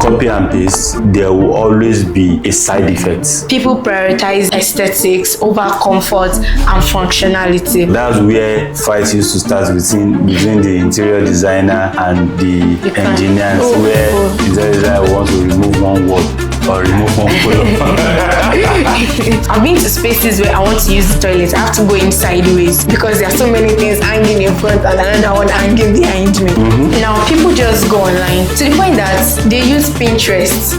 copy and paste, there will always be a side effect. People prioritize aesthetics over comfort and functionality. That's where fights used to start between the interior designer and the engineers, where the interior designer wants to remove one word or remove one color. I've been to spaces where I want to use the toilet. I have to go in sideways because there are so many things hanging in front and another one hanging behind me. Now people just go online to the point that they use Pinterest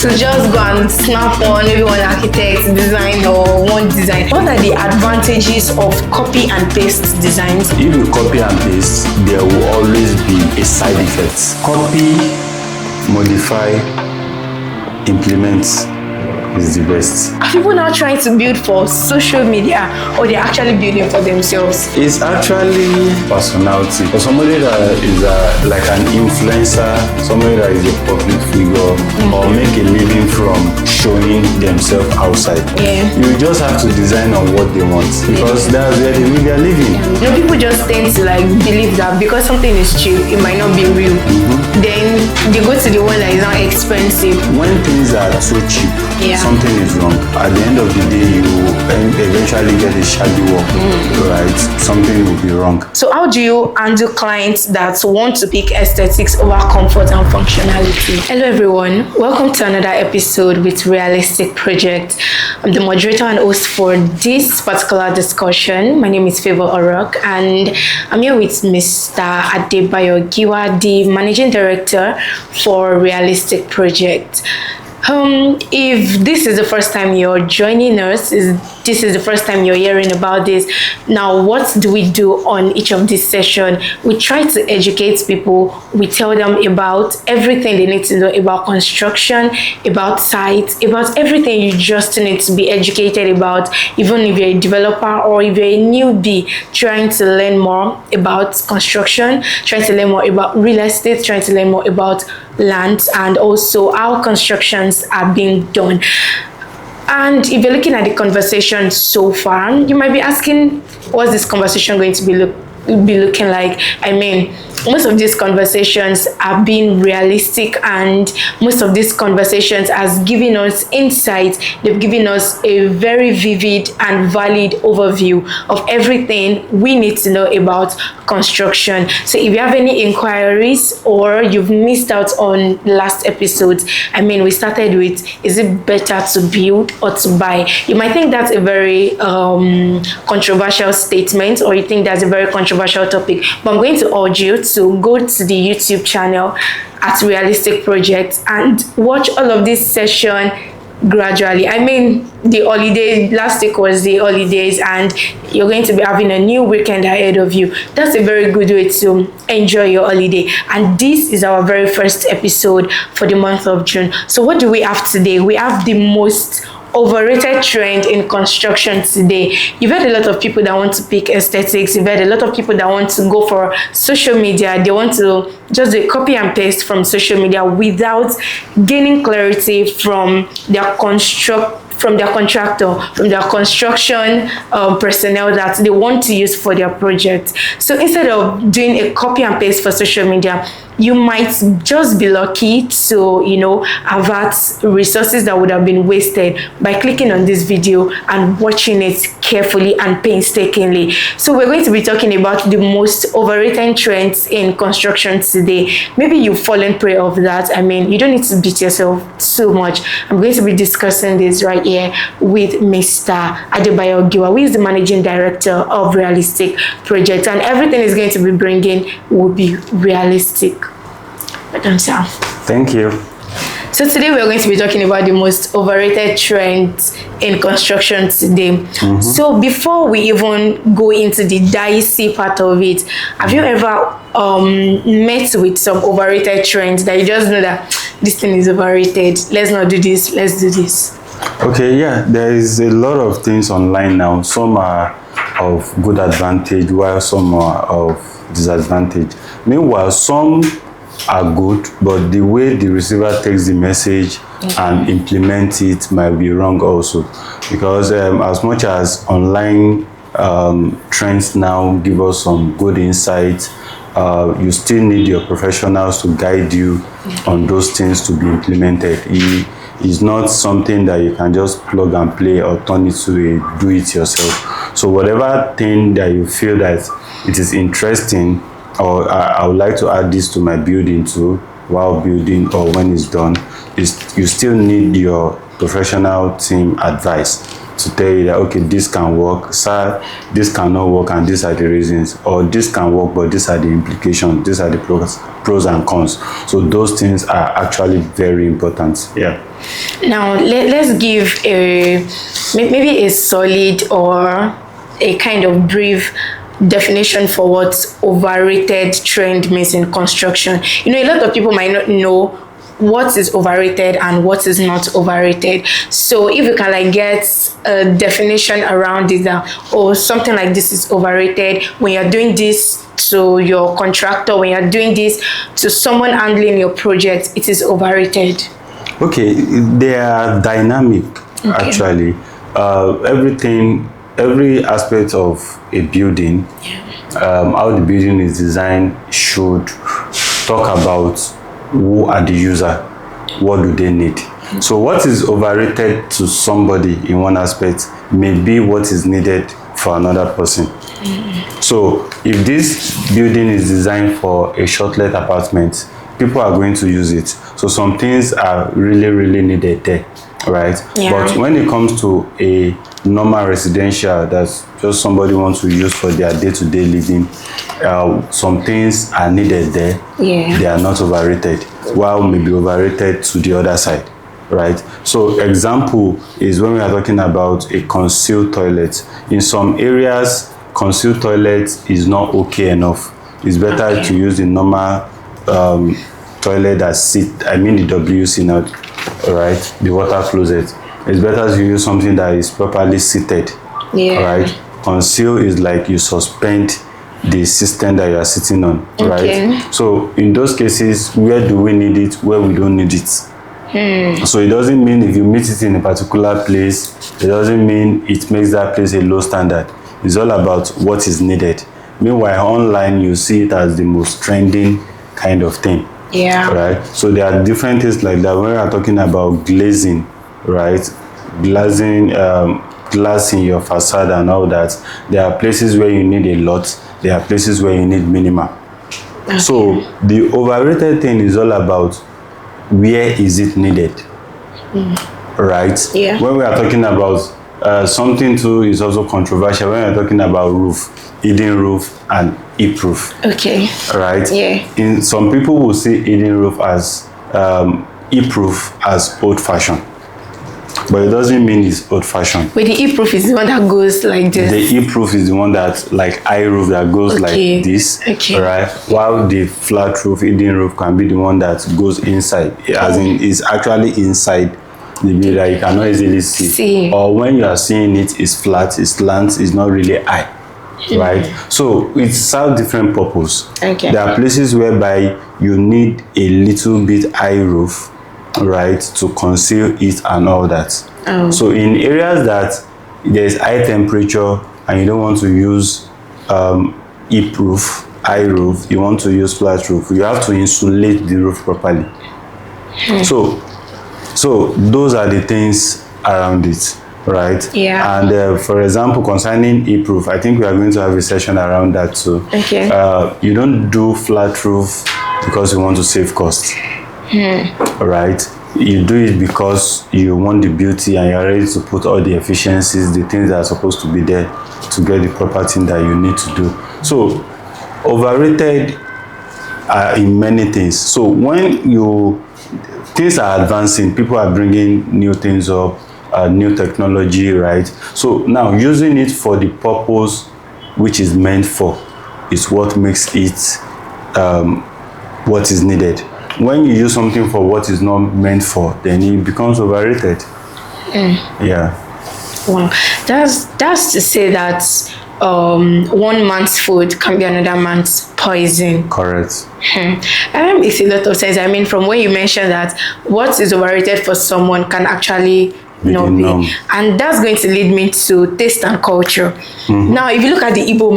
to just go and snap on maybe one architect design or one design. What are the advantages of copy and paste designs? If you copy and paste, there will always be a side effect. Copy, modify, implement is the best. Are people now trying to build for social media or they're actually building for themselves? It's actually personality. For somebody that is like an influencer, somebody that is a public figure or make a living from showing themselves outside. You just have to design on what they want because that's where they make their living. You know, people just tend to like believe that because something is cheap, it might not be real. Then they go to the one that is not expensive. When things are so cheap, something is wrong. At the end of the day, you eventually get a shabby work, right? Something will be wrong. So how do you handle clients that want to pick aesthetics over comfort and functionality? Hello everyone, welcome to another episode with Realistic Project. I'm the moderator and host for this particular discussion. My name is Favor Orok and I'm here with Mr. Adebayo Giwa, the Managing Director for Realistic Project. If this is the first time you're joining us, this is the first time you're hearing about this, now what do we do on each of these sessions? We try to educate people. We tell them about everything they need to know about construction, about sites, about everything you just need to be educated about, even if you're a developer or if you're a newbie trying to learn more about construction, trying to learn more about real estate, trying to learn more about land and also how constructions are being done. And if you're looking at the conversation so far, you might be asking, what's this conversation going to be looking like? I mean, most of these conversations are being realistic and most of these conversations has given us insights. They've given us a very vivid and valid overview of everything we need to know about construction. So if you have any inquiries or you've missed out on last episodes, I mean, we started with, is it better to build or to buy? You might think that's a very controversial statement, or you think that's a very controversial topic, but I'm going to urge you to go to the YouTube channel at Realistic Project and watch all of this session gradually. I mean, the holiday last week was the holidays and you're going to be having a new weekend ahead of you. That's a very good way to enjoy your holiday, and this is our very first episode for the month of June. So what do we have today? We have the most overrated trend in construction today. You've heard a lot of people that want to pick aesthetics. You've heard a lot of people that want to go for social media. They want to just do a copy and paste from social media without gaining clarity from their contractor, from their construction personnel that they want to use for their project. So instead of doing a copy and paste for social media, you might just be lucky to, avert resources that would have been wasted by clicking on this video and watching it carefully and painstakingly. So we're going to be talking about the most overrated trends in construction today. Maybe you've fallen prey of that. I mean, you don't need to beat yourself so much. I'm going to be discussing this right here with Mr. Adebayo Giwa, who is the Managing Director of Realistic Project, and everything is going to be bringing will be realistic. Thank you. So today we're going to be talking about the most overrated trends in construction today. So before we even go into the dicey part of it, have you ever met with some overrated trends that you just know that this thing is overrated, let's not do this, let's do this? Okay, yeah, there is a lot of things online now. Some are of good advantage while some are of disadvantage. Meanwhile, some are good, but the way the receiver takes the message and implements it might be wrong also, because as much as online trends now give us some good insights, you still need your professionals to guide you on those things to be implemented. It's not something that you can just plug and play or turn it to a do it yourself. So whatever thing that you feel that it is interesting, or I would like to add this to my building too, while building or when it's done, is you still need your professional team advice to tell you that, okay, this can work, sir, this cannot work, and these are the reasons, or this can work, but these are the implications, these are the pros and cons. So those things are actually very important. Yeah. Now let's give maybe a solid or a kind of brief definition for what overrated trend means in construction. A lot of people might not know what is overrated and what is not overrated. So if you can get a definition around it, or something like this is overrated when you're doing this to your contractor, when you're doing this to someone handling your project, it is overrated. Okay, they are dynamic. Okay. Actually, every aspect of a building, how the building is designed should talk about who are the user, what do they need. So what is overrated to somebody in one aspect may be what is needed for another person. So if this building is designed for a short-let apartment, people are going to use it. So some things are really needed there, right? Yeah. But when it comes to a normal residential that's just somebody wants to use for their day-to-day living, some things are needed there. Yeah. They are not overrated, while maybe overrated to the other side, right? So example is when we are talking about a concealed toilet. In some areas, concealed toilet is not okay enough. It's better to use the normal toilet that the WC, not, right, the water closet. It's better to use something that is properly seated. Yeah. Right? Conceal is like you suspend the system that you are sitting on. Okay. Right? So in those cases, where do we need it, where we don't need it? So it doesn't mean if you meet it in a particular place, it doesn't mean it makes that place a low standard. It's all about what is needed. Meanwhile, online, you see it as the most trending kind of thing. Yeah. Right? So there are different things like that. When we are talking about glazing, right? Glazing, glass in your facade and all that, there are places where you need a lot, there are places where you need minimal. Okay. So the overrated thing is all about where is it needed, right? Yeah. When we are talking about something too is also controversial when we're talking about roof, hidden roof and e-roof. Okay. Right? Yeah. In some people will see hidden roof as e-roof as old-fashioned. But it doesn't mean it's old-fashioned. But the e-roof is the one that goes like this. The e-roof is the one that, like I-roof, that goes like this. Okay. Right? While the flat roof, hidden roof can be the one that goes inside. As in, it's actually inside the building that you cannot easily see. Or when you are seeing it, it's flat, it's slant, it's not really high. Right? So it serves different purpose. Okay. There are places whereby you need a little bit high roof, right, to conceal it and all that. So in areas that there's high temperature and you don't want to use e-roof, high roof, you want to use flat roof, you have to insulate the roof properly. So those are the things around it, right? Yeah. And for example, concerning e-roof, I think we are going to have a session around that too. Okay. You don't do flat roof because you want to save costs. Right? You do it because you want the beauty and you're ready to put all the efficiencies, the things that are supposed to be there to get the proper thing that you need to do. So overrated in many things. So when things are advancing, people are bringing new things up, new technology, right? So now using it for the purpose which is meant for is what makes it what is needed. When you use something for what is not meant for, then it becomes overrated. Yeah. Wow. That's to say that one man's food can be another man's poison. Correct. It's a lot of sense. I mean, from where you mentioned that what is overrated for someone can actually not be. And that's going to lead me to taste and culture. Now, if you look at the Igbo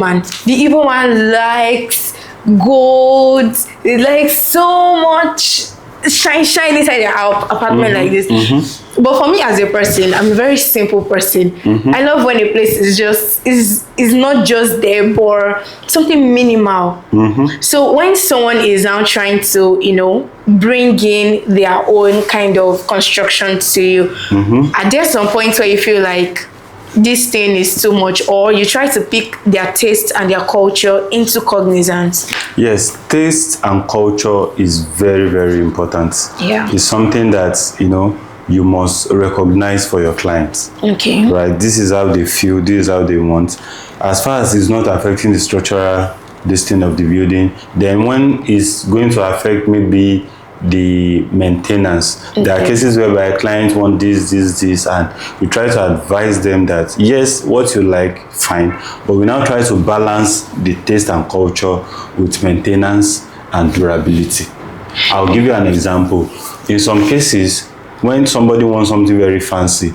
man likes gold, like so much shine inside their apartment like this. But for me as a person, I'm a very simple person. I love when a place is not just there, but something minimal. So when someone is now trying to, bring in their own kind of construction to you, are there some points where you feel like this thing is too much, or you try to pick their taste and their culture into cognizance? Yes, taste and culture is very, very important. Yeah. It's something that, you must recognize for your clients. Okay. Right? This is how they feel, this is how they want. As far as it's not affecting the structural distance of the building, then when it's going to affect maybe the maintenance. Okay. There are cases whereby clients want this, and we try to advise them that yes, what you like, fine, but we now try to balance the taste and culture with maintenance and durability. I'll give you an example. In some cases, when somebody wants something very fancy,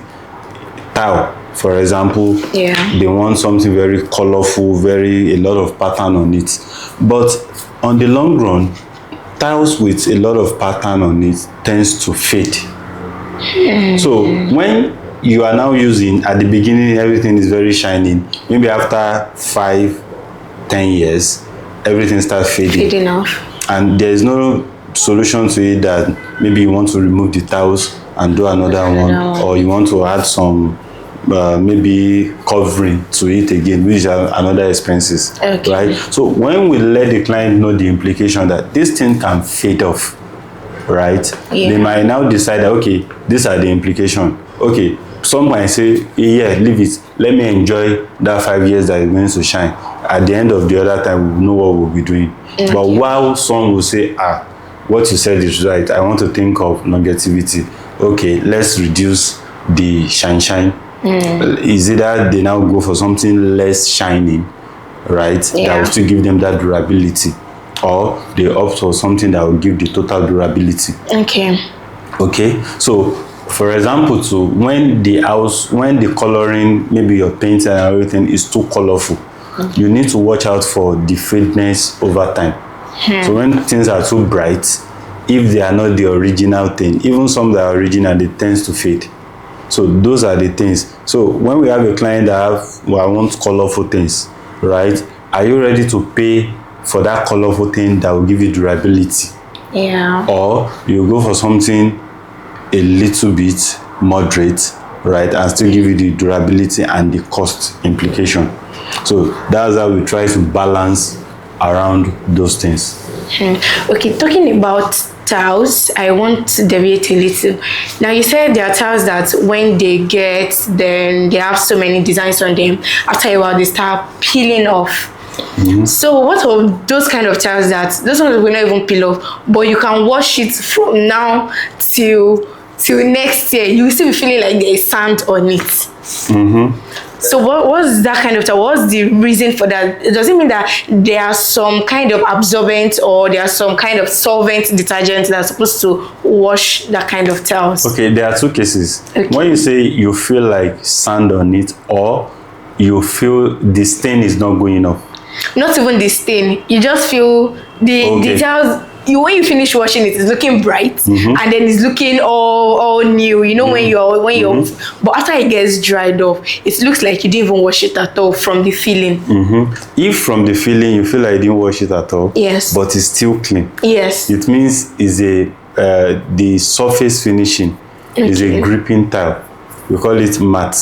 tile, for example, they want something very colorful, a lot of pattern on it. But on the long run, tiles with a lot of pattern on it tends to fade. So when you are now using, at the beginning, everything is very shining. Maybe after 5-10 years, everything starts fading off. And there is no solution to it that maybe you want to remove the tiles and do another one, or you want to add some maybe covering to it again, which are another expenses. Okay. Right? So when we let the client know the implication that this thing can fade off, right? Yeah. They might now decide that, okay, these are the implication. Okay, some might say, yeah, leave it. Let me enjoy that 5 years that it's going to shine. At the end of the other time, we know what we'll be doing. Okay. But while some will say, what you said is right, I want to think of longevity. Okay, let's reduce the shine. Is either they now go for something less shining, right? That will still give them that durability, or they opt for something that will give the total durability. Okay, so for example, too, when the coloring, maybe your paint and everything is too colorful, you need to watch out for the fadeness over time. So when things are too bright, if they are not the original thing, even some that are original, they tend to fade. So those are the things. So when we have a client that I want colorful things, right? Are you ready to pay for that colorful thing that will give you durability? Yeah. Or you go for something a little bit moderate, right, and still give you the durability and the cost implication. So that's how we try to balance around those things. Okay, talking about tiles, I want to deviate a little. Now you said there are tiles that when they then they have so many designs on them, after a while they start peeling off. So what are those kind of tiles that those ones will not even peel off, but you can wash it from now till next year, you will still be feeling like there is sand on it. So what's that kind of tile? What's the reason for that? Does it mean that there are some kind of absorbent, or there are some kind of solvent detergent that's supposed to wash that kind of tiles? Okay, there are two cases. Okay. When you say you feel like sand on it, or you feel the stain is not going off. Not even the stain. You just feel the tiles. When you finish washing it, it's looking bright, and then it's looking all new. When you're, but after it gets dried off, it looks like you didn't even wash it at all from the feeling. If from the feeling you feel like you didn't wash it at all, yes, but it's still clean, yes, it means is the surface finishing is a gripping tile. We call it matte.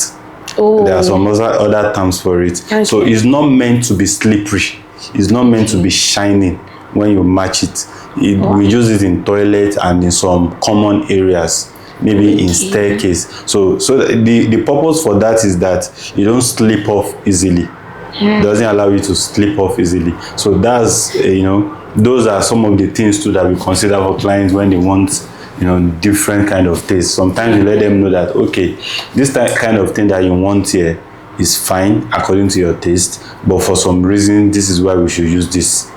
There are some other terms for it. So it's not meant to be slippery. It's not meant to be shining when you match it. We use it in toilet and in some common areas, maybe in staircase. So the purpose for that is that you don't slip off easily. It doesn't allow you to slip off easily. So that's those are some of the things too that we consider for clients when they want different kind of taste. Sometimes you let them know that, okay, this kind of thing that you want here is fine according to your taste, but for some reason this is why we should use this.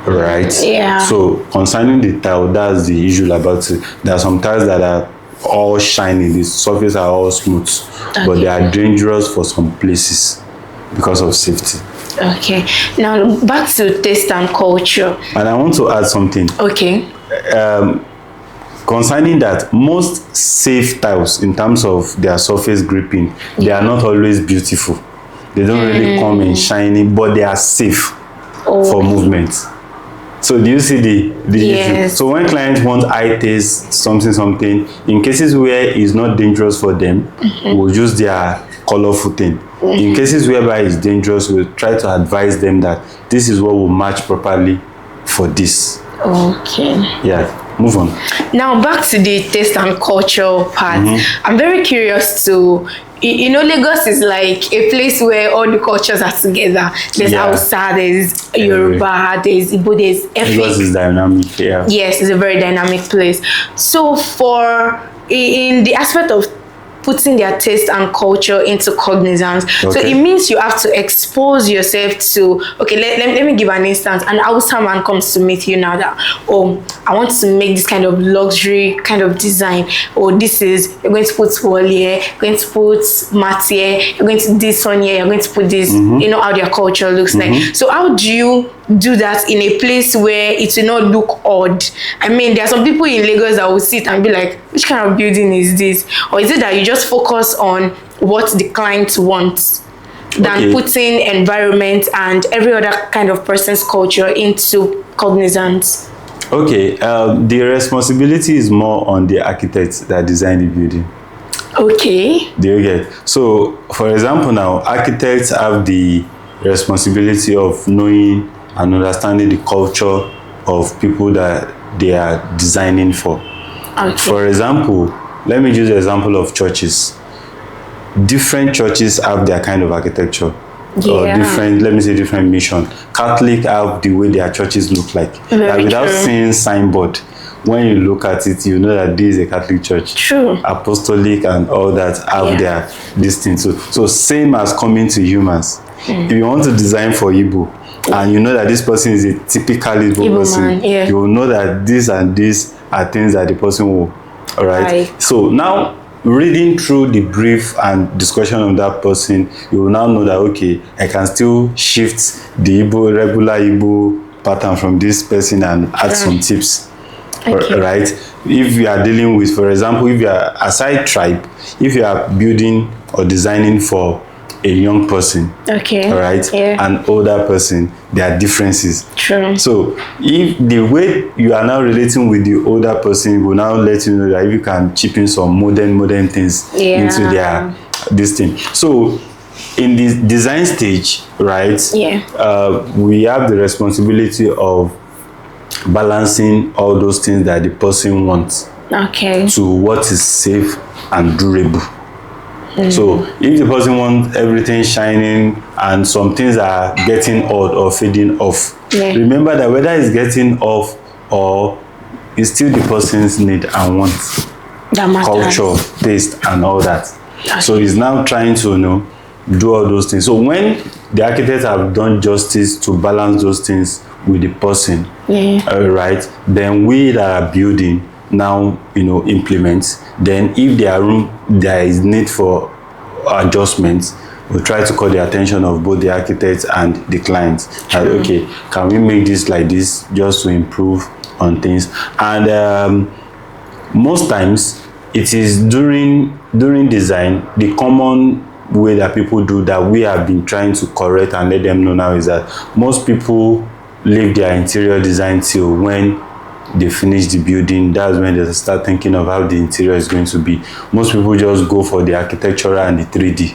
Right? Yeah. So concerning the tile, that's the issue about it. There are some tiles that are all shiny, the surface are all smooth, but they are dangerous for some places because of safety. Okay. Now back to taste and culture. And I want to add something. Okay. Concerning that, most safe tiles in terms of their surface gripping, they are not always beautiful. They don't really come in shiny, but they are safe for movement. So do you see the Yes. issue? So when clients want high taste something, in cases where it's not dangerous for them, we'll use their colorful thing. In cases whereby it's dangerous, we'll try to advise them that this is what will match properly for this. Okay. Yeah, move on. Now back to the taste and culture part. I'm very curious to, you know, Lagos is like a place where all the cultures are together. There's Hausa, there's Yoruba, there's Igbo, there's Efik. Lagos is dynamic, yeah. Yes, it's a very dynamic place. So in the aspect of putting their taste and culture into cognizance. Okay. So it means you have to expose yourself to, okay, let me give an instance. An Hausa man comes to meet you now that, oh, I want to make this kind of luxury kind of design. Or this is, you're going to put wall here, you're going to put mat here, you're going to do this on here, you're going to put this, you know how their culture looks like. So how do you do that in a place where it will not look odd? I mean, there are some people in Lagos that will sit and be like, which kind of building is this? Or is it that you just focus on what the client wants than putting environment and every other kind of person's culture into cognizance? Okay, the responsibility is more on the architects that design the building. Okay. Do you get? So, for example, now architects have the responsibility of knowing and understanding the culture of people that they are designing for. Okay. For example, let me use the example of churches. Different churches have their kind of architecture. Or different, let me say, different mission. Catholic have the way their churches look like. Like without seeing signboard, when you look at it, you know that this is a Catholic church. True. Apostolic and all that have their this thing. So same as coming to humans. If you want to design for Igbo, and you know that this person is a typical Igbo person, man, you will know that this and this are things that the person will. All right. So now, reading through the brief and discussion of that person, you will now know that, okay, I can still shift the Igbo, regular Igbo pattern from this person and add some tips. Okay. Right? If you are dealing with, for example, if you are aside tribe, if you are building or designing for a young person, okay, all right, an older person, there are differences. True. So if the way you are now relating with the older person will now let you know that if you can chip in some modern things into their this thing. So in the design stage, right, we have the responsibility of balancing all those things that the person wants to what is safe and durable. So if the person wants everything shining and some things are getting odd or fading off, remember that whether it's getting off or it's still the person's need and want, culture, taste and all that. So he's now trying to do all those things. So when the architects have done justice to balance those things with the person, right, then we that are building now implement. Then if there is need for adjustments, we'll try to call the attention of both the architects and the clients. Okay, can we make this like this just to improve on things? And most times it is during design, the common way that people do that we have been trying to correct and let them know now is that most people leave their interior design till when they finish the building. That's when they start thinking of how the interior is going to be. Most people just go for the architectural and the 3D,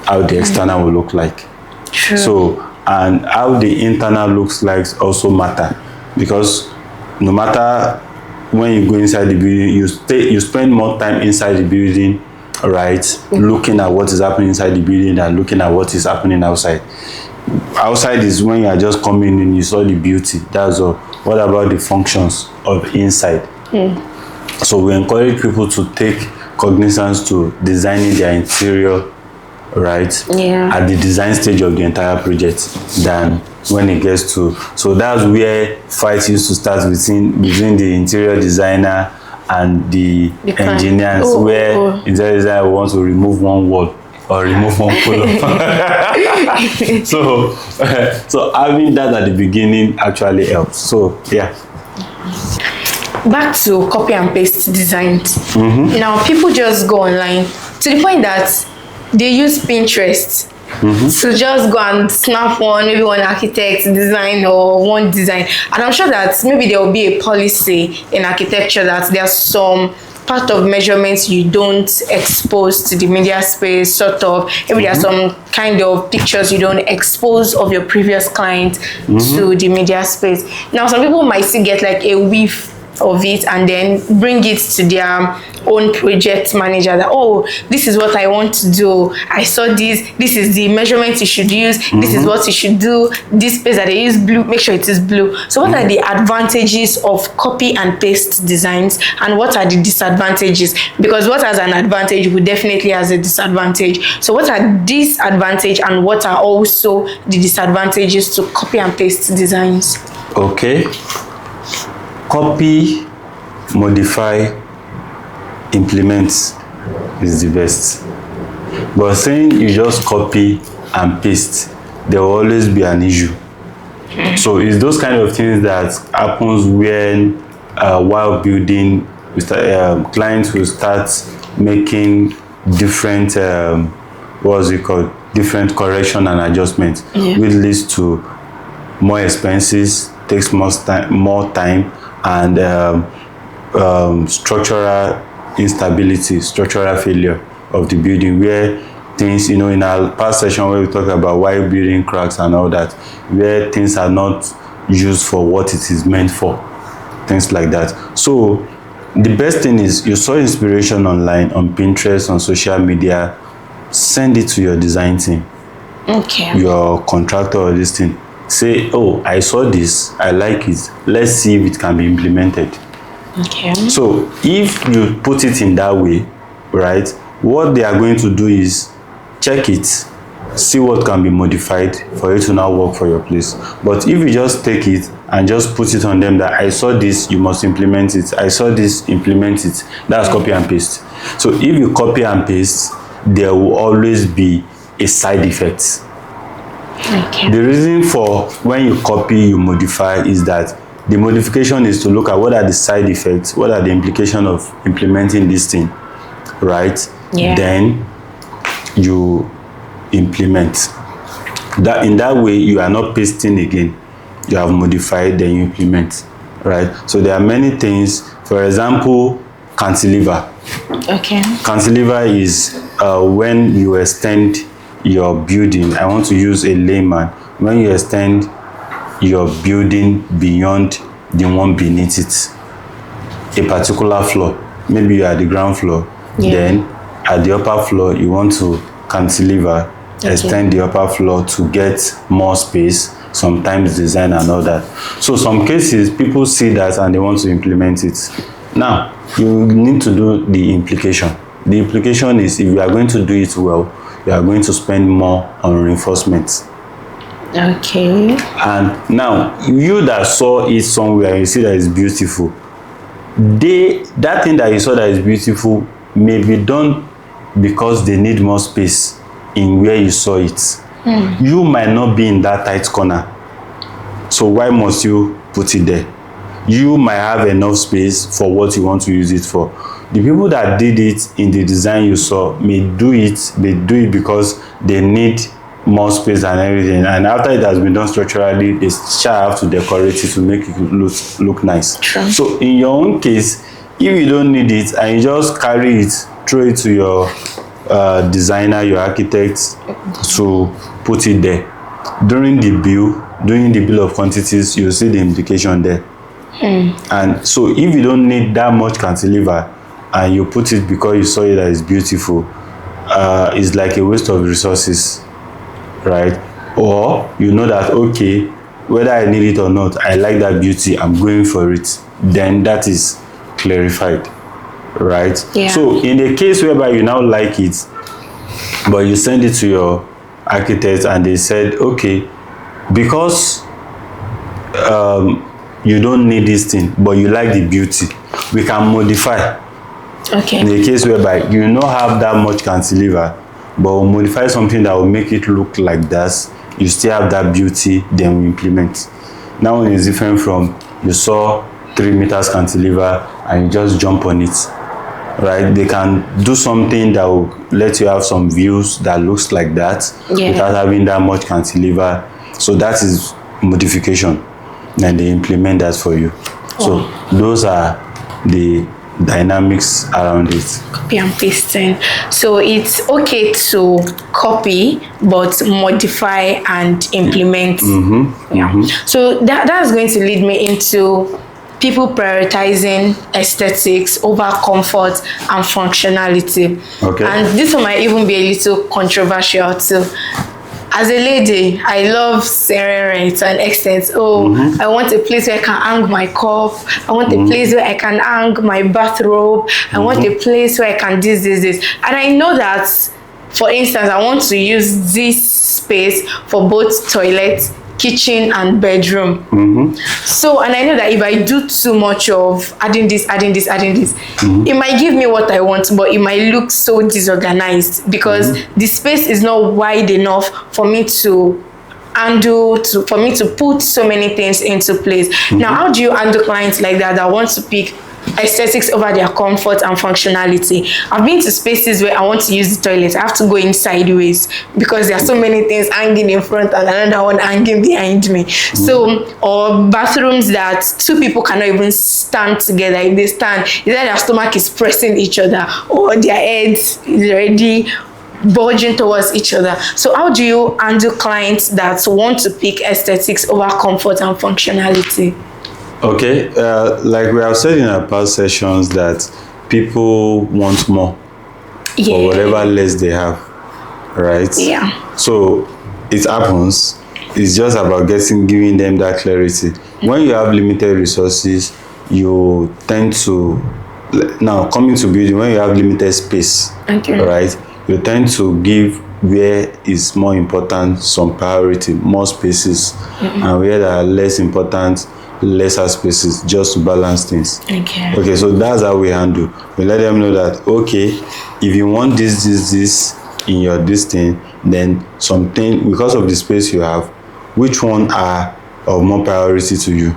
how the external will look like. True. So, and how the internal looks like also matter, because no matter when you go inside the building, you spend more time inside the building, right, looking at what is happening inside the building than looking at what is happening outside. Outside is when you are just coming in, you saw the beauty, that's all. What about the functions of inside? So we encourage people to take cognizance to designing their interior, right, at the design stage of the entire project than when it gets to. So that's where fights used to start between the interior designer and the engineers, where interior designer wants to remove one wall or remove one color. So so having that at the beginning actually helps. So yeah. Back to copy and paste designs. Now people just go online to the point that they use Pinterest to just go and snap maybe one architect design or one design. And I'm sure that maybe there will be a policy in architecture that there's some part of measurements you don't expose to the media space, sort of. Maybe there's some kind of pictures you don't expose of your previous client to the media space. Now, some people might still get like a whiff of it and then bring it to their own project manager that, oh, this is what I want to do. I saw this is the measurements you should use, this is what you should do, this space that they use blue, make sure it is blue. So what are the advantages of copy and paste designs and what are the disadvantages? Because what has an advantage will definitely has a disadvantage. So what are disadvantages and what are also the disadvantages to copy and paste designs? Okay. Copy, modify, implement is the best. But saying you just copy and paste, there will always be an issue. So it's those kind of things that happens when while building, clients will start making different different correction and adjustments, which leads to more expenses, takes more time, and structural instability, structural failure of the building, where things, in our past session where we talked about why building cracks and all that, where things are not used for what it is meant for, things like that. So the best thing is, you saw inspiration online, on Pinterest, on social media, send it to your design team, your contractor or this thing. Say, oh, I saw this, I like it, let's see if it can be implemented. So if you put it in that way, right, what they are going to do is check it, see what can be modified for it to now work for your place. But if you just take it and just put it on them that I saw this, you must implement it, I saw this, implement it, that's copy and paste. So if you copy and paste, there will always be a side effect. The reason for when you copy, you modify is that the modification is to look at what are the side effects, what are the implications of implementing this thing, right? Then you implement. That in that way, you are not pasting again. You have modified, then you implement, right? So there are many things. For example, cantilever. Cantilever is when you extend your building. I want to use a layman. When you extend your building beyond the one beneath it, a particular floor, maybe you are at the ground floor, then at the upper floor you want to cantilever, extend the upper floor to get more space, sometimes design and all that. So some cases people see that and they want to implement it. Now you need to do the implication. The implication is, if you are going to do it well, you are going to spend more on reinforcement. And now you that saw it somewhere, you see that it's beautiful, that thing that you saw that is beautiful may be done because they need more space in where you saw it. You might not be in that tight corner, so why must you put it there? You might have enough space for what you want to use it for. The people that did it in the design you saw may do it because they need more space and everything, and after it has been done structurally, they shall have to decorate it to make it look nice. So in your own case, if you don't need it and you just carry it, throw it to your designer, your architect, to put it there, during the bill of quantities, you'll see the implication there. And so if you don't need that much cantilever and you put it because you saw it that is beautiful, it's like a waste of resources, right? Or you know that, okay, whether I need it or not, I like that beauty, I'm going for it, then that is clarified, right? So in the case whereby you now like it, but you send it to your architect and they said, okay, because you don't need this thing but you like the beauty, we can modify. In the case whereby you don't have that much cantilever, but we'll modify something that will make it look like that. You still have that beauty, then we implement. That one is different from you saw 3 meters cantilever and you just jump on it, right? They can do something that will let you have some views that looks like that without having that much cantilever. So that is modification, and they implement that for you. So those are the dynamics around it. Copy and pasting. So it's okay to copy but modify and implement. So that's going to lead me into people prioritizing aesthetics over comfort and functionality. Okay. And this one might even be a little controversial too. As a lady, I love serene to an extent. I want a place where I can hang my cup. I want a place where I can hang my bathrobe. I want a place where I can this. And I know that, for instance, I want to use this space for both toilet, kitchen, and bedroom. So, and I know that if I do too much of adding this, it might give me what I want, but it might look so disorganized because the space is not wide enough for me to handle, for me to put so many things into place. Now, how do you handle clients like that want to pick aesthetics over their comfort and functionality? I've been to spaces where I want to use the toilet. I have to go in sideways because there are so many things hanging in front and another one hanging behind me. So, or bathrooms that 2 people cannot even stand together. If they stand, either their stomach is pressing each other or their heads is already bulging towards each other. So how do you handle clients that want to pick aesthetics over comfort and functionality? Okay, like we have said in our past sessions that people want more for whatever less they have, right? Yeah. So it happens. It's just about giving them that clarity. When you have limited resources, you tend to, now coming to building, when you have limited space, right, you tend to give where is more important some priority, more spaces, and where there are less important, lesser spaces, just to balance things. Okay, so that's how we handle. We let them know that, okay, if you want this in your this thing, then something, because of the space you have, which one are of more priority to you?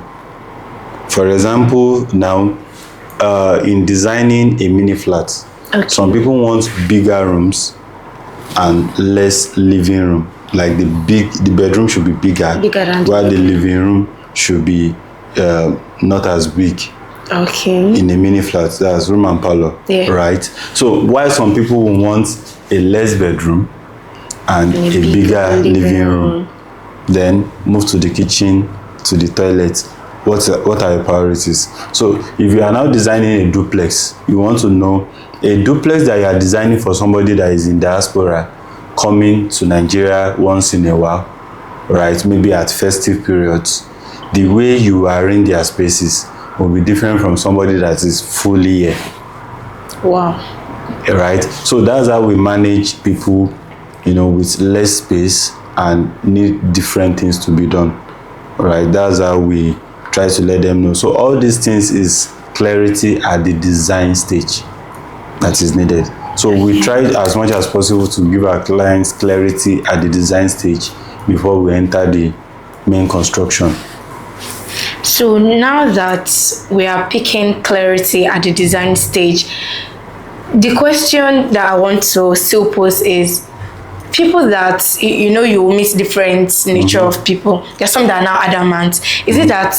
For example, now in designing a mini flat, some people want bigger rooms and less living room. Like the bedroom should be bigger while the living room should be not as big. In a mini flat, that's room and parlor, right? So while some people will want a less bedroom and a bigger living room, then move to the kitchen, to the toilet. What are your priorities? So if you are now designing a duplex, you want to know a duplex that you are designing for somebody that is in diaspora, coming to Nigeria once in a while, right? Maybe at festive periods. The way you arrange their spaces will be different from somebody that is fully here. Wow. Right? So that's how we manage people, with less space and need different things to be done. Right? That's how we try to let them know. So all these things is clarity at the design stage that is needed. So we try as much as possible to give our clients clarity at the design stage before we enter the main construction. So now that we are picking clarity at the design stage, the question that I want to still pose is, people that, you meet different nature of people. There's some that are now adamant. Is it that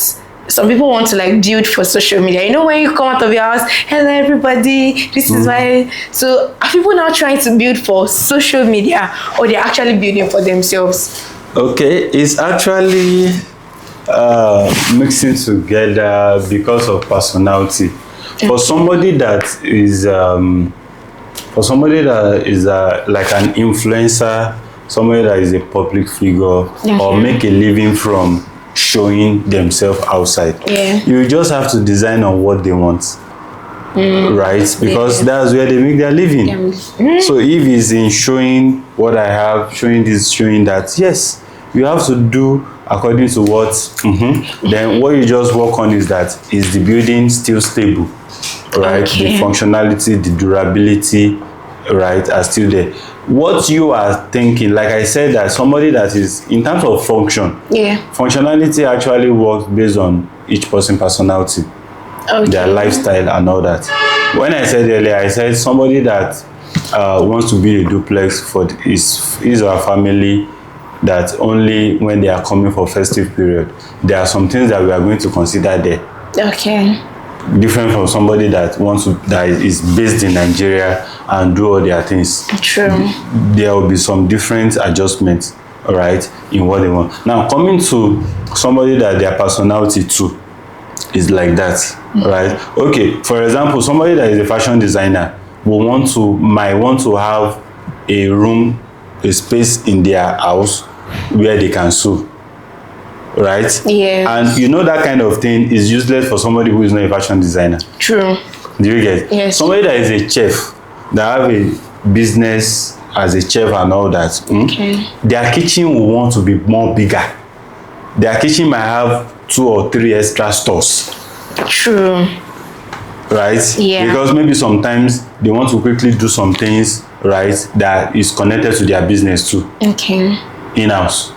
some people want to build for social media? When you come out of your house, hello everybody, this is why. So are people now trying to build for social media, or they're actually building for themselves? Okay, it's actually mixing together because of personality. For somebody that is like an influencer, somebody that is a public figure, or make a living from showing themselves outside, you just have to design on what they want, right? Because that's where they make their living. So if it's in showing what I have, showing this, showing that, yes, you have to do according to what. Then what you just work on is the building still stable, right? The functionality, the durability, right, are still there. What you are thinking, like I said, that somebody that is in terms of function, Yeah. functionality actually works based on each person personality, Okay. their lifestyle and all that. When I said earlier, I said somebody that wants to build a duplex for his or her family, that only when they are coming for festive period, there are some things that we are going to consider there, Okay. different from somebody that is based in Nigeria and do all their things. True. There will be some different adjustments, all right, in what they want. Now, coming to somebody that their personality too is like that, right? Okay, for example, somebody that is a fashion designer might want to have a room, a space in their house where they can sew, right? Yeah. And you know that kind of thing is useless for somebody who is not a fashion designer. True. Do you get? Yes. Somebody that is a chef, that have a business as a chef and all that, Okay. their kitchen will want to be more bigger. Their kitchen might have 2 or 3 extra stores, True. right? Yeah. Because maybe sometimes they want to quickly do some things, right, that is connected to their business too, Okay. in-house.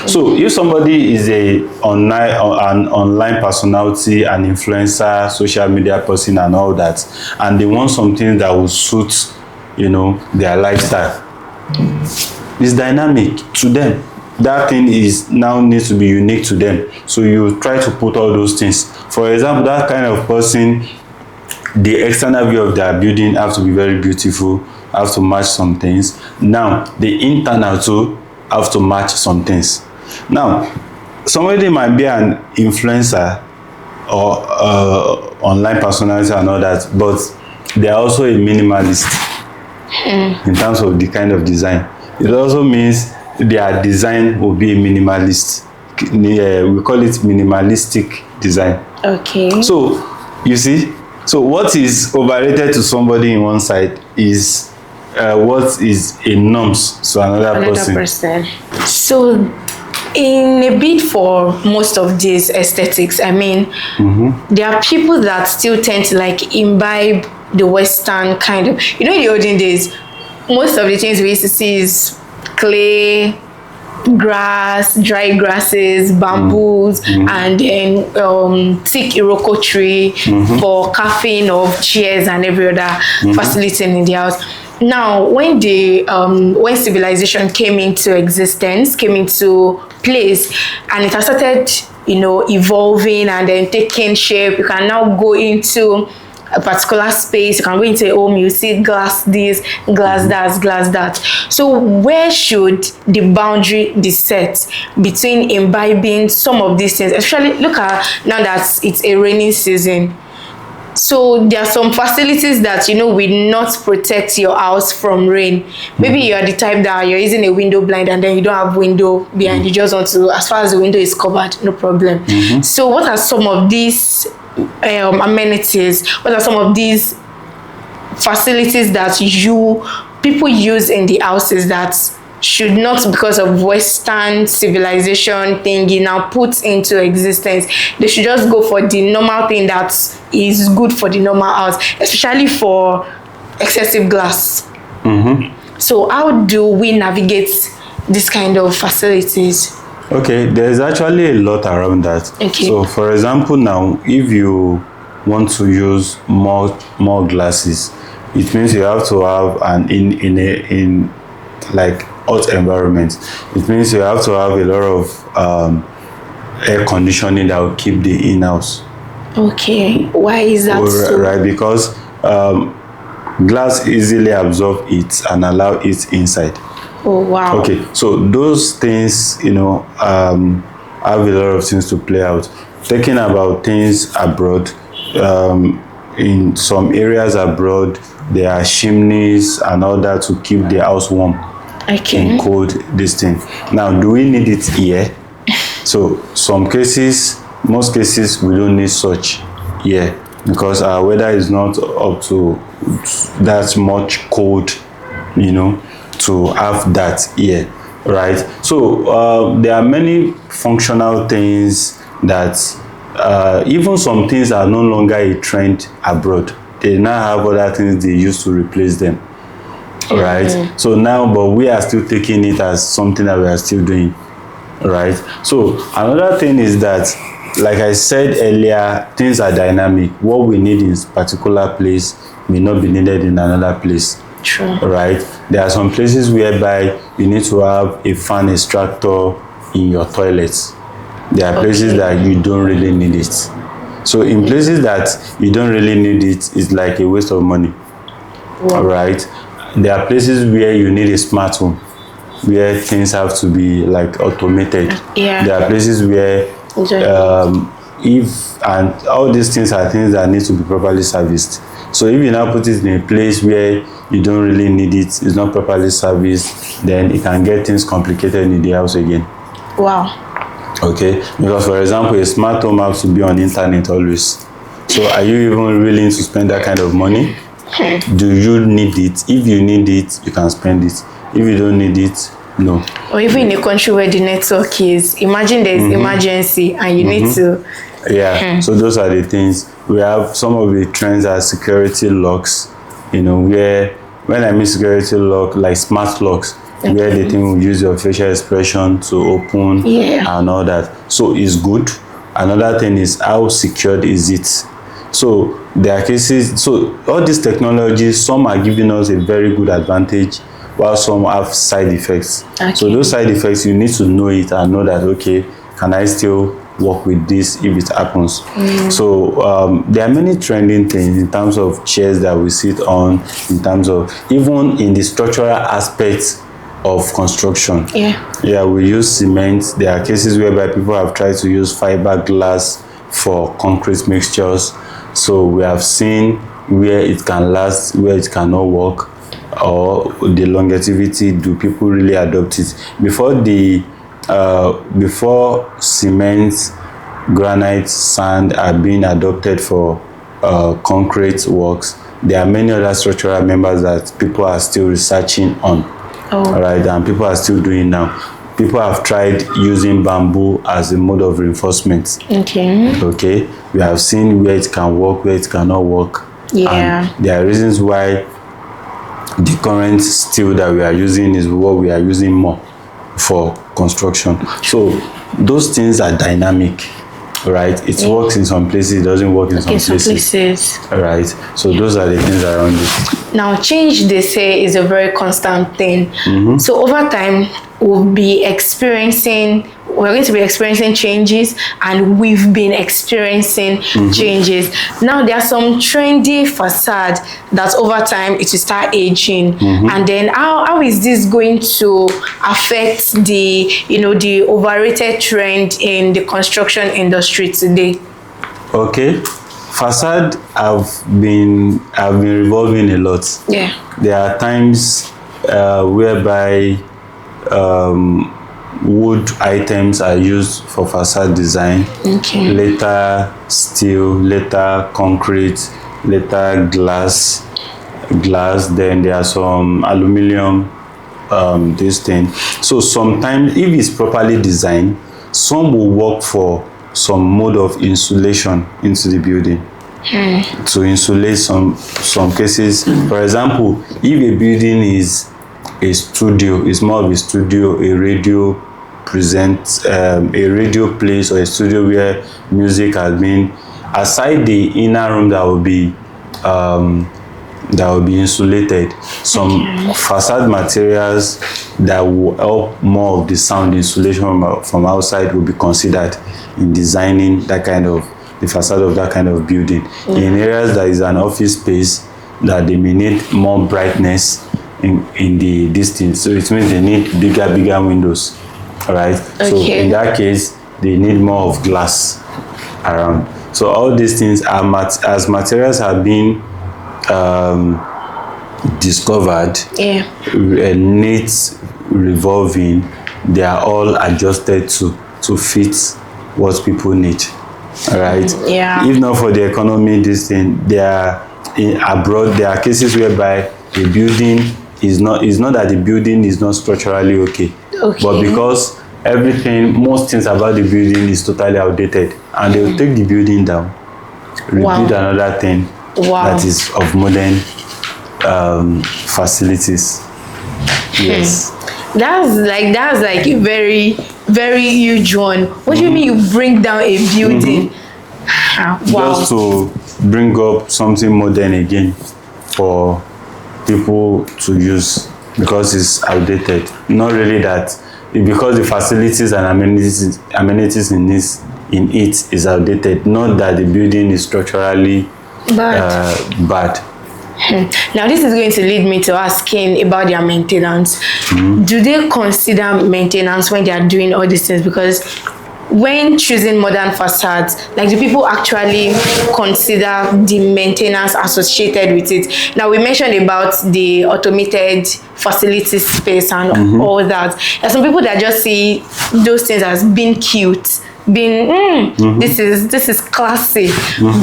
So if somebody is an online personality, an influencer, social media person and all that, and they want something that will suit, their lifestyle, it's dynamic to them. That thing is now needs to be unique to them. So you try to put all those things. For example, that kind of person, the external view of their building have to be very beautiful, have to match some things. Now, the internal too have to match some things. Now, somebody might be an influencer or online personality and all that, but they are also a minimalist in terms of the kind of design. It also means their design will be a minimalist. We call it minimalistic design. Okay. So, you see, so what is overrated to somebody in one side is what is a norms to another person. So, in a bid for most of these aesthetics, I mean, there are people that still tend to like imbibe the Western kind of, in the olden days, most of the things we used to see is clay, grass, dry grasses, bamboos, and then thick Iroko tree for carving of chairs and every other facility in the house. Now, when when civilization came into existence, came into place, and it has started, evolving and then taking shape, you can now go into a particular space, you can go into a home, you see glass this, glass that, glass that. So where should the boundary be set between imbibing some of these things? Especially look at now that it's a rainy season. So there are some facilities that will not protect your house from rain. Maybe you're the type that you're using a window blind and then you don't have window behind. You just want to, as far as the window is covered, no problem. So what are some of these amenities? What are some of these facilities that people use in the houses that should not, because of Western civilization thingy, now put into existence? They should just go for the normal thing that is good for the normal house, especially for excessive glass. So how do we navigate this kind of facilities? Okay, there's actually a lot around that. Okay. So for example, now if you want to use more glasses, it means you have to have in like hot environment. It means you have to have a lot of air conditioning that will keep the in-house. Okay, why is that so? Right, because glass easily absorb it and allow it inside. Oh wow. Okay, so those things, have a lot of things to play out. Talking about things abroad, in some areas abroad, there are chimneys and all that to keep the house warm. Okay. In cold, this thing. Now, do we need it here? So, most cases, we don't need such here because our weather is not up to that much cold, to have that here, right? So there are many functional things that even some things are no longer a trend abroad. they now have other things they use to replace them. Right? So now, but we are still taking it as something that we are still doing. Right? So another thing is that, like I said earlier, things are dynamic. What we need in particular place may not be needed in another place. True. Right? There are some places whereby you need to have a fan extractor in your toilets. There are places that you don't really need it. So in places that you don't really need it, it's like a waste of money. Right? There are places where you need a smart home, where things have to be like automated. Yeah. There are places where and all these things are things that need to be properly serviced. So if you now put it in a place where you don't really need it, it's not properly serviced, then it can get things complicated in the house again. Wow. Okay, because for example, a smart home has to be on the internet always. So are you even willing to spend that kind of money? Do you need it? If you need it, you can spend it. If you don't need it, no. Or even in a country where the network is, imagine there's emergency and you need to. Yeah, so those are the things. We have some of the trends are security locks, where, when I mean security lock, like smart locks, where the thing will use your facial expression to open and all that. So it's good. Another thing is, how secured is it? So there are cases, so all these technologies, some are giving us a very good advantage, while some have side effects. So those side effects, you need to know it and know that, okay, can I still work with this if it happens? So there are many trending things in terms of chairs that we sit on, in terms of even in the structural aspects of construction. Yeah, we use cement. There are cases whereby people have tried to use fiberglass for concrete mixtures. So we have seen where it can last, where it cannot work, or the longevity. Do people really adopt it? Before cement, granite, sand are being adopted for concrete works, there are many other structural members that people are still researching on. Right, and people are still doing now. People have tried using bamboo as a mode of reinforcement. Okay, we have seen where it can work, where it cannot work. And there are reasons why the current steel that we are using is what we are using more for construction. So those things are dynamic, right? It works in some places, it doesn't work in some places. Right, so those are the things around it. Now, change, they say, is a very constant thing. So over time, we're going to be experiencing changes, and we've been experiencing changes. Now, there are some trendy facade that over time it will start aging. And then how is this going to affect the overrated trend in the construction industry today? Okay, facade have been revolving a lot. There are times whereby wood items are used for facade design. Later steel, later concrete, later glass. Then there are some aluminum this thing. So sometimes, if it's properly designed, some will work for some mode of insulation into the building. To insulate some cases. For example, if a building is a studio, it's more of a studio, a radio place, or a studio where music has been, aside the inner room that will be insulated, some facade materials that will help more of the sound insulation from outside will be considered in designing that kind of the facade of that kind of building. In areas that is an office space that they may need more brightness in the distance, so it means they need bigger windows, right? So in that case, they need more of glass around. So all these things are as materials have been discovered, needs revolving, they are all adjusted to fit what people need. All right. If not for the economy, this thing, abroad there are cases whereby the building is not that the building is not structurally okay. But because most things about the building is totally outdated, and they will take the building down, rebuild another thing, Wow. that is of modern facilities. Yes. That's like a very, very huge one. What do you mean you bring down a building? Wow. Just to bring up something modern again for people to use, because it's outdated. Not really that, because the facilities and amenities in it is outdated. Not that the building is structurally bad. Now this is going to lead me to asking about their maintenance. Do they consider maintenance when they are doing all these things? Because when choosing modern facades, like, do people actually consider the maintenance associated with it? Now, we mentioned about the automated facility space and all that. There are some people that just see those things as being cute, being this is classy,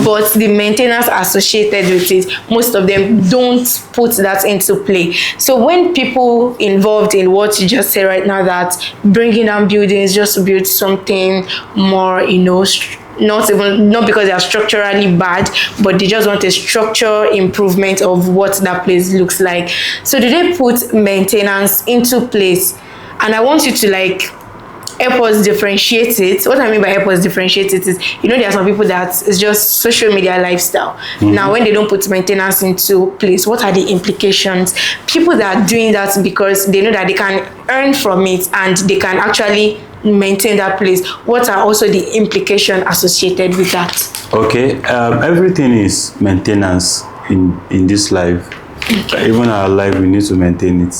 but the maintenance associated with it, most of them don't put that into play. So when people involved in what you just said right now, that bringing down buildings just to build something more, not because they are structurally bad, but they just want a structural improvement of what that place looks like. So do they put maintenance into place? And I want you to help us differentiate it. What I mean by help us differentiate it is, there are some people that it's just social media lifestyle. Now, when they don't put maintenance into place, what are the implications? People that are doing that because they know that they can earn from it and they can actually maintain that place, what are also the implications associated with that? Okay, everything is maintenance in this life. Okay. Even our life, we need to maintain it.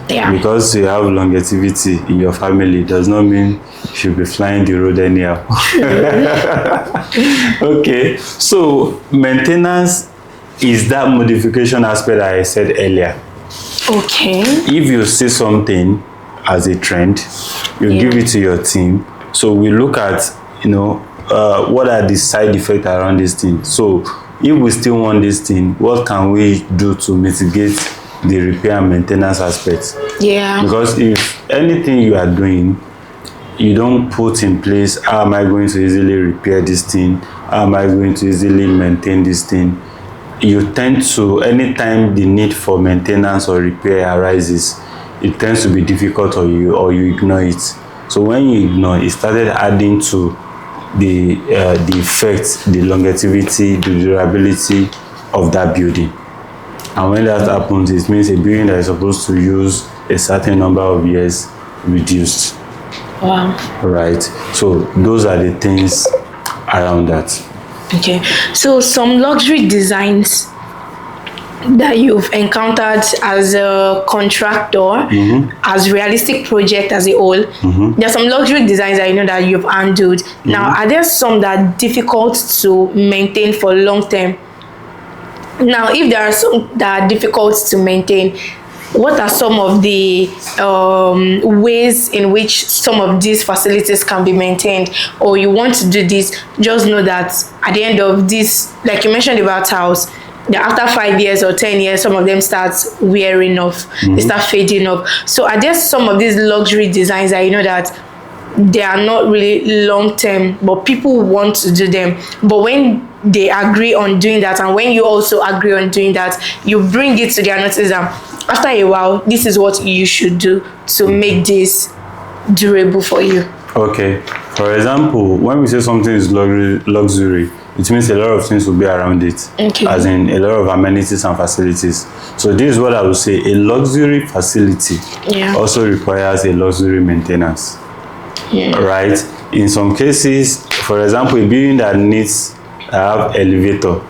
Yeah. Because you have longevity in your family does not mean you should be flying the road anyhow. Okay, so maintenance is that modification aspect that I said earlier. Okay. If you see something as a trend, you give it to your team. So we look at, what are the side effects around this thing. So if we still want this thing, what can we do to mitigate the repair and maintenance aspect? Yeah. Because if anything you are doing, you don't put in place, how am I going to easily repair this thing? How am I going to easily maintain this thing? You tend to, anytime the need for maintenance or repair arises, it tends to be difficult, or you ignore it. So when you ignore, it started adding to the effects, the longevity, the durability of that building. And when that happens, it means a building that is supposed to use a certain number of years reduced. Wow. Right. So those are the things around that. Okay. So some luxury designs that you've encountered as a contractor, as realistic project as a whole, there are some luxury designs that that you've handled. Now, are there some that are difficult to maintain for long term? Now, if there are some that are difficult to maintain, what are some of the ways in which some of these facilities can be maintained? Or you want to do this, just know that at the end of this, like you mentioned about house, that after 5 years or 10 years, some of them start wearing off, they start fading off. So are there some of these luxury designs that that they are not really long term, but people want to do them? But when they agree on doing that, and when you also agree on doing that, you bring it to their notice that after a while, this is what you should do to make this durable for you. Okay. For example, when we say something is luxury, it means a lot of things will be around it. Okay. As in a lot of amenities and facilities. So this is what I would say. A luxury facility also requires a luxury maintenance. Yeah. Right? In some cases, for example, a building that needs to have elevator,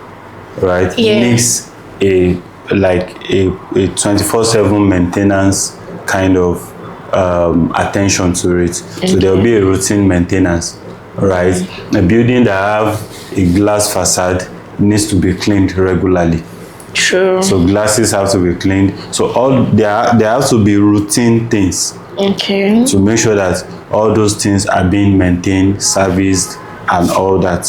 right? Needs a 24/7 maintenance kind of attention to it. Okay. So there will be a routine maintenance, right? A building that have a glass facade needs to be cleaned regularly. True. So glasses have to be cleaned. So there have to be routine things. Okay. To make sure that all those things are being maintained, serviced, and all that.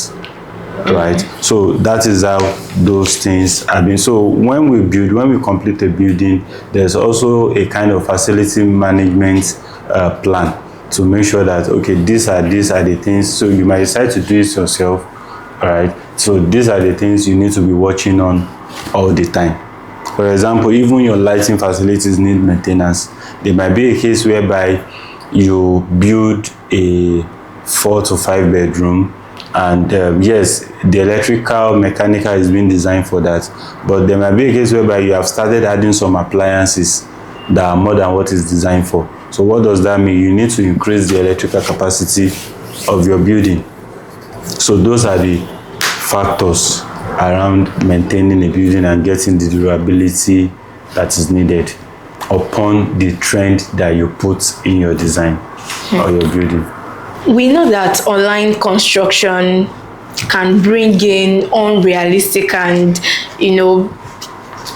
Right. So that is how those things are being. So when we complete a building, there's also a kind of facility management plan to make sure that, okay, these are the things. So you might decide to do it yourself, right? So these are the things you need to be watching on all the time. For example, even your lighting facilities need maintenance. There might be a case whereby you build a 4 to 5 bedroom, and yes, the electrical mechanical is being designed for that, but there might be a case whereby you have started adding some appliances that are more than what is designed for. So what does that mean? You need to increase the electrical capacity of your building. So those are the factors around maintaining a building and getting the durability that is needed upon the trend that you put in your design or your building. We know that online construction can bring in unrealistic and,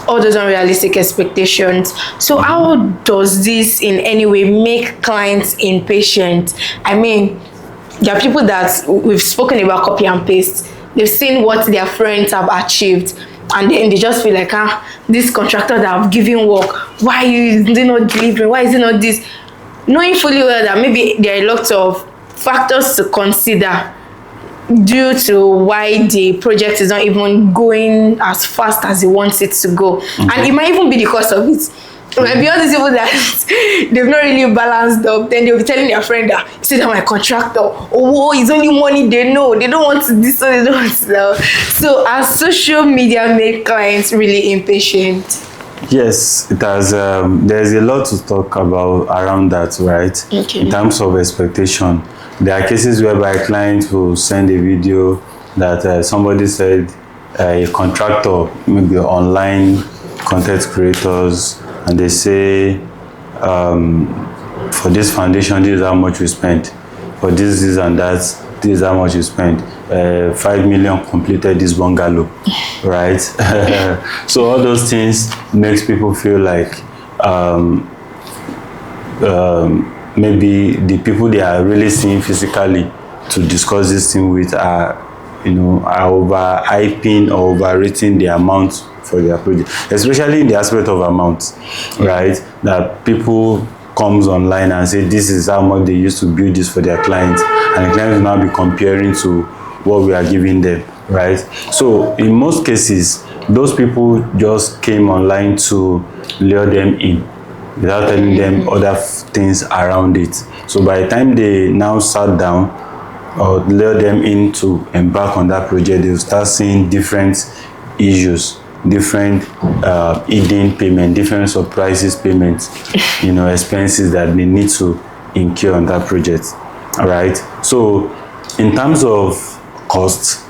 all those unrealistic expectations. So how does this in any way make clients impatient? I mean, there are people that we've spoken about copy and paste. They've seen what their friends have achieved, and then they just feel like, this contractor that I've given work, why is they not delivering? Why is it not this? Knowing fully well that maybe there are a lot of factors to consider due to why the project is not even going as fast as he wants it to go. And it might even be the cause of it. It might be all these people that they've not really balanced up, then they'll be telling their friend that, see that my contractor, it's only money they know. They don't want to this, so they don't want to that. So are social media make clients really impatient? Yes, it has. There's a lot to talk about around that, right? Okay. In terms of expectation, there are cases whereby clients will send a video that somebody said a contractor, maybe online content creators, and they say for this foundation, this is how much we spent. For this and that, this is how much you spent. 5 million completed this bungalow, right? So all those things makes people feel like maybe the people they are really seeing physically to discuss this thing with are over hyping or overrating the amount for their project, especially in the aspect of amount, right? That people comes online and say this is how much they used to build this for their clients, and the clients will now be comparing to what we are giving them, right? So in most cases, those people just came online to lure them in without telling them other things around it. So by the time they now sat down or lure them in to embark on that project, they'll start seeing different issues, different hidden payment, different surprises payments, expenses that they need to incur on that project. All right. So in terms of cost,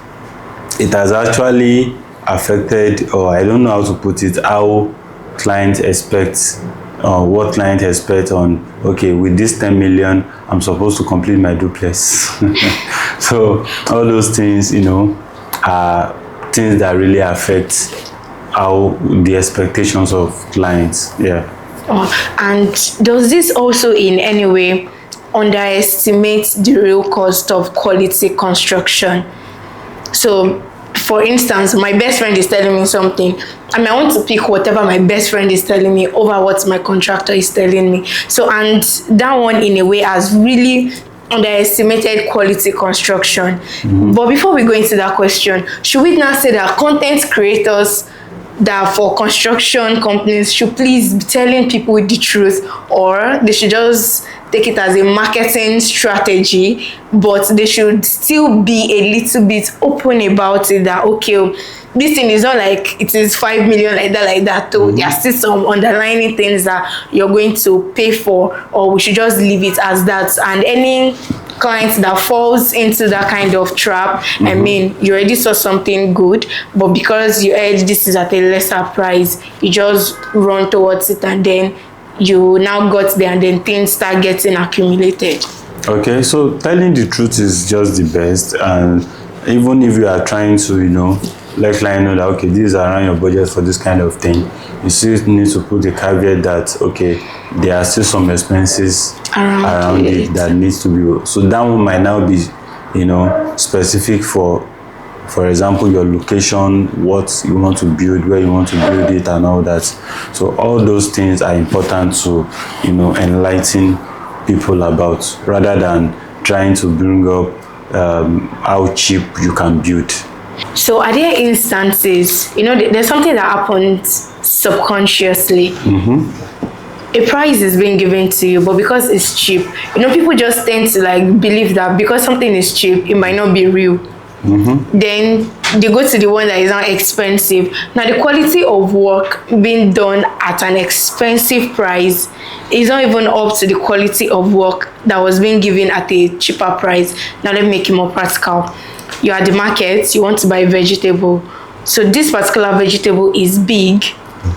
it has actually affected, or I don't know how to put it, how clients expect, what clients expect on, okay, with this 10 million, I'm supposed to complete my duplex. So all those things, are things that really affect how the expectations of clients. Yeah. And does this also in any way underestimate the real cost of quality construction? So for instance, my best friend is telling me something, I want to pick whatever my best friend is telling me over what my contractor is telling me. So, and that one in a way has really underestimated quality construction. But before we go into that question, should we now say that content creators that for construction companies should please be telling people the truth, or they should just take it as a marketing strategy, but they should still be a little bit open about it, that okay, this thing is not like it is 5 million like that. So there are still some underlying things that you're going to pay for, or we should just leave it as that. And any clients that falls into that kind of trap, I mean, you already saw something good, but because you heard this is at a lesser price, you just run towards it, and then you now got there, and then things start getting accumulated. Okay, so telling the truth is just the best, and even if you are trying to, let client know that, okay, these are around your budget for this kind of thing, you still need to put the caveat that, okay, there are still some expenses around it that needs to be, so that one might now be, specific for example, your location, what you want to build, where you want to build it, and all that. So all those things are important to, enlighten people about, rather than trying to bring up how cheap you can build. So are there instances, there's something that happens subconsciously. A price is being given to you, but because it's cheap, people just tend to like believe that because something is cheap, it might not be real. Then they go to the one that is not expensive. Now the quality of work being done at an expensive price is not even up to the quality of work that was being given at a cheaper price. Now let me make it more practical. You're at the market, you want to buy vegetable. So this particular vegetable is big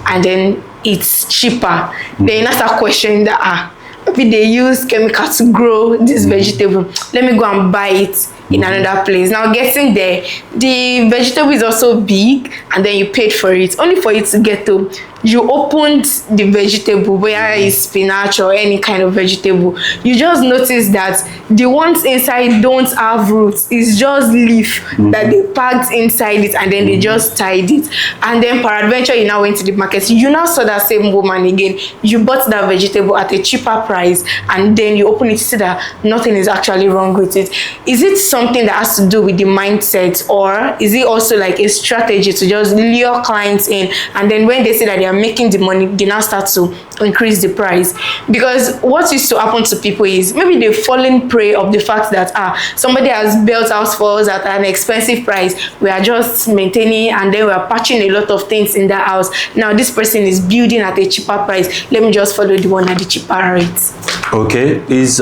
and then it's cheaper. Then you now start questioning that maybe they use chemical to grow this vegetable. Let me go and buy it in another place. Now getting there, the vegetable is also big and then you paid for it, only for it to get to you opened the vegetable, whether it's spinach or any kind of vegetable. You just notice that the ones inside don't have roots. It's just leaf that they packed inside it and then they just tied it. And then peradventure, you now went to the market. You now saw that same woman again. You bought that vegetable at a cheaper price and then you open it to see that nothing is actually wrong with it. Is it something that has to do with the mindset, or is it also like a strategy to just lure clients in, and then when they say that they are making the money, they now start to increase the price? Because what used to happen to people is maybe they've fallen prey of the fact that somebody has built house for us at an expensive price, we are just maintaining and then we are patching a lot of things in that house. Now this person is building at a cheaper price, let me just follow the one at the cheaper rate. Okay, it's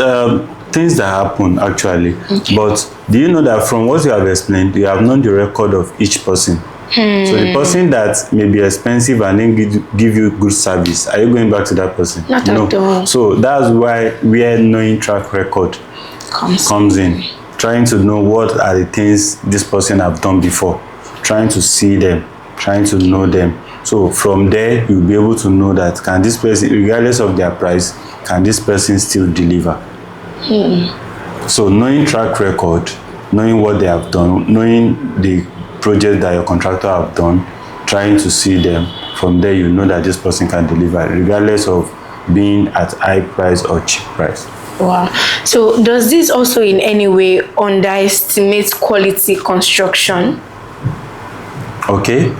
things that happen actually. Okay. But do you know that from what you have explained, you have known the record of each person? So the person that may be expensive and then give you good service, are you going back to that person? Not at all. So that's why where knowing track record comes in. Trying to know what are the things this person have done before, trying to see them, trying to know them. So from there, you'll be able to know that can this person, regardless of their price, can this person still deliver? So knowing track record, knowing what they have done, knowing the project that your contractor have done, trying to see them, from there you know that this person can deliver regardless of being at high price or cheap price. Wow. So does this also in any way underestimate quality construction? Okay.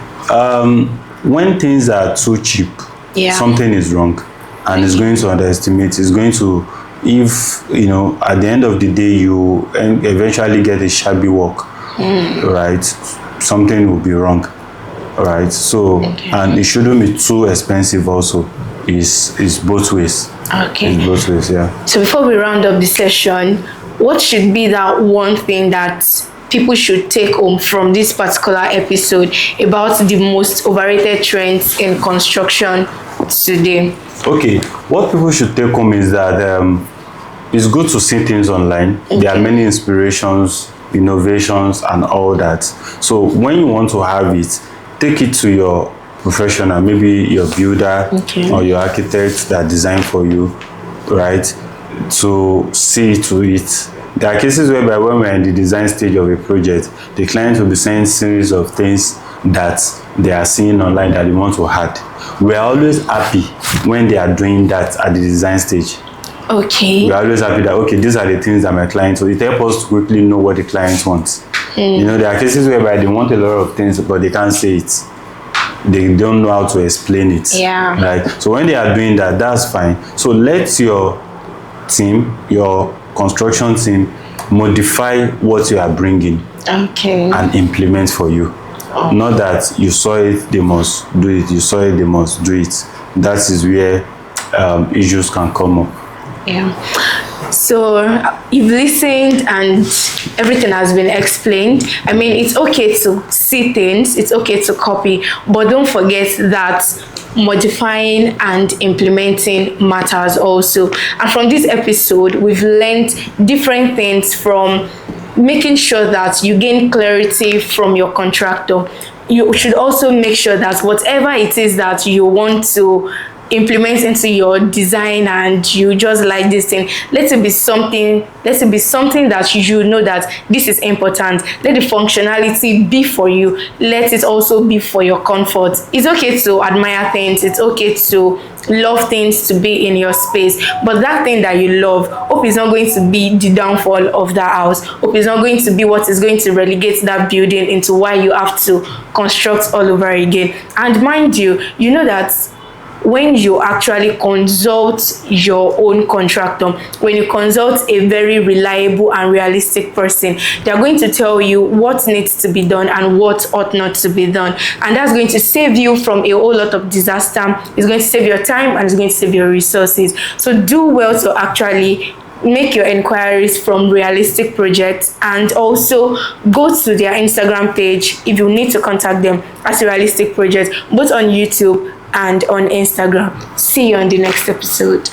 When things are too cheap, something is wrong, and it's going to underestimate. It's going to, if at the end of the day you eventually get a shabby work, right, something will be wrong, right? So and it shouldn't be too expensive also. Is both ways. Okay. It's both ways, yeah. So before we round up the session, what should be that one thing that people should take home from this particular episode about the most overrated trends in construction today? Okay, what people should take home is that it's good to see things online. There are many inspirations, innovations, and all that. So when you want to have it, take it to your professional, maybe your builder or your architect that design for you, right, to see to it. There are cases whereby when we're in the design stage of a project, the client will be saying series of things that they are seeing online that they want to add. We are always happy when they are doing that at the design stage. Okay. We are always happy that, okay, these are the things that my client, so it helps us to quickly know what the client wants. There are cases whereby they want a lot of things, but they can't say it. They don't know how to explain it. Yeah. Right. So when they are doing that, that's fine. So let your team, your construction team, modify what you are bringing and implement for you. Not that you saw it, they must do it. You saw it, they must do it. That is where issues can come up. Yeah. So you've listened and everything has been explained. I mean, it's okay to see things, it's okay to copy, but don't forget that modifying and implementing matters also. And from this episode, we've learned different things, from making sure that you gain clarity from your contractor. You should also make sure that whatever it is that you want to implement into your design and you just like this thing. Let it be something that you know that this is important. Let the functionality be for you. Let it also be for your comfort. It's okay to admire things. It's okay to love things to be in your space, but that thing that you love, hope is not going to be the downfall of that house. Hope is not going to be what is going to relegate that building into why you have to construct all over again. And mind you, you know that when you actually consult your own contractor, when you consult a very reliable and realistic person, they're going to tell you what needs to be done and what ought not to be done. And that's going to save you from a whole lot of disaster. It's going to save your time and it's going to save your resources. So do well to actually make your inquiries from Realistic Projects, and also go to their Instagram page if you need to contact them as Realistic Projects, both on YouTube and on Instagram. See you on the next episode.